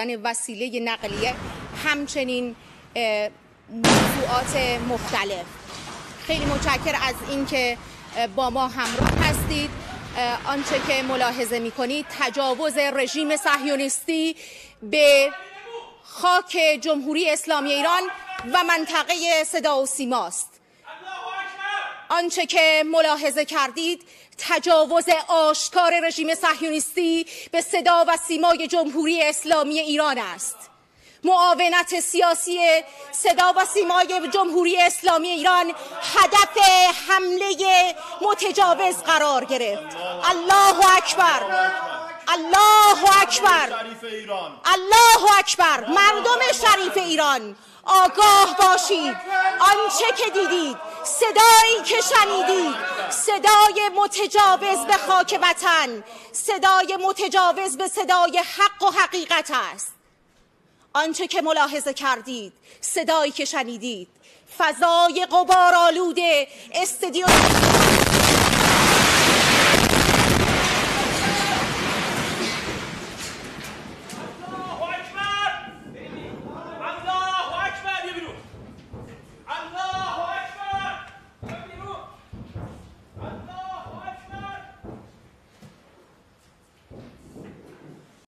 وسیله نقلیه، همچنین موضوعات مختلف. خیلی متشکر از اینکه با ما همراه هستید. آنچه که ملاحظه می‌کنید تجاوز رژیم صهیونیستی به خاک جمهوری اسلامی ایران و منطقه صدا و سیماست. آنچه که ملاحظه کردید تجاوز آشکار رژیم صهیونیستی به صدا و سیمای جمهوری اسلامی ایران است. معاونت سیاسی صدا و سیمای جمهوری اسلامی ایران هدف حمله متجاوز قرار گرفت. الله اکبر، الله اکبر، الله اکبر. مردم شریف ایران آگاه باشید. آنچه که دیدید، صدایی که شنیدید، صدای متجاوز به خاک وطن، صدای متجاوز به صدای حق و حقیقت است. آنچه که ملاحظه کردید، صدایی که شنیدید، فضای غبارآلود استادیوم